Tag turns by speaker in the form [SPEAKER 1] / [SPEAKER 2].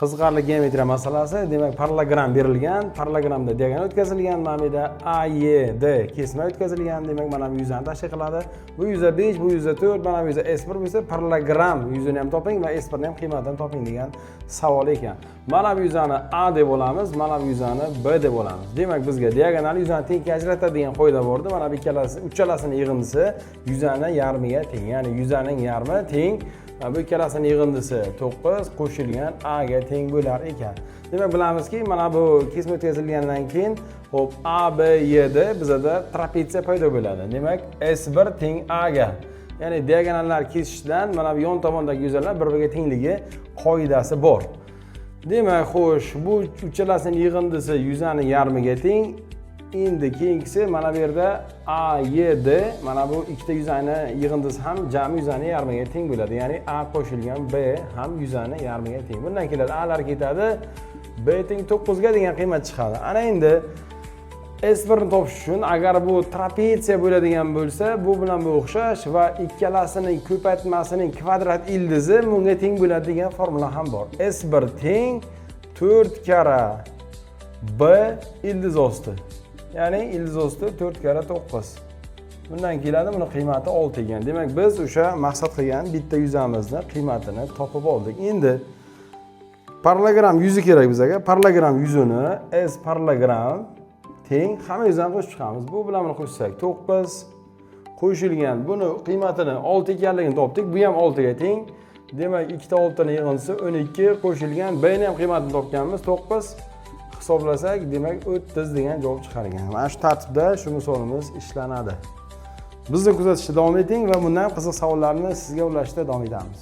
[SPEAKER 1] Qiziqarli geometriya masalasi, demak parallelogram berilgan, parallelogramda diagonal o'tkazilgan, mana bu yerda AED kesma o'tkazilgan, demak mana bu yuzani tashkil qiladi. Bu yuza 5, bu yuza 4, mana bu yuza S1 bo'lsa, parallelogram yuzini ham toping va S1 ni ham qiymatini toping degan savol ekan. Mana bu yuzani A deb olamiz, mana bu yuzani B deb olamiz. Demak bizga diagonal yuzani tengga ajratadigan qoida bordi. Mana bu ikkalasi, uchalasining yig'indisi yuzani yarmiga teng, ya'ni yuzaning yarmi teng. Bu ikkalasining yig'indisi 9 qo'shilgan A ga teng bo'lar ekan. Demak bilamizki, mana bu kesma o'tkazilgandan keyin, hop, A, B, Y da bizda trapetsiya paydo bo'ladi. Demak, S1 teng A ga. Ya'ni diagonallar kesishdan mana bu yon tomondagi yuzalar bir-biriga tengligi qoidasi bor. Demak, xo'sh, bu uchalasining yig'indisi yuzani yarmiga teng. Endi keyingisi mana bu yerda A, Y, D, mana bu ikkita yuzani yig'indisi ham jami yuzani yarmiga teng bo'ladi. Ya'ni A qo'shilgan B ham yuzani yarmiga teng. Bundan keladi A lar ketadi, B teng 9 ga degan qiymat chiqadi. Ana endi S1 ni topish uchun agar bu trapetsiya bo'ladigan bo'lsa, bu bilan bu o'xshash va ikkalasining ko'paytmasining kvadrat ildizi bunga teng bo'ladi degan formula ham bor. S1 teng 4 karra B ildiz osti. Ya'ni ildiz osti 4 karra 9. Bundan keladi, buni qiymati 6 ekan. Demak, biz o'sha maqsad qilgan bitta yuzamizni qiymatini topib oldik. Endi parallelogram yuzi kerak bizga. Parallelogram yuzini S parallelogram teng hamma yuzdan qo'shib chiqamiz. Bu bilan buni qo'shsak 9 qo'shilgan. Buni qiymatini 6 ekanligini topdik. Bu ham 6 ga teng. Demak, ikkita 6 ning yig'indisi 12 qo'shilgan. B ni ham qiymatini topganmiz 9. Hisoblasak, demak 30 degan javob chiqar ekan. Mana shu tartibda shu misolimiz ishlanadi. Bizni kuzatishda davom eting va bundan qiziq savollarni sizga ulashtirishda davom etamiz.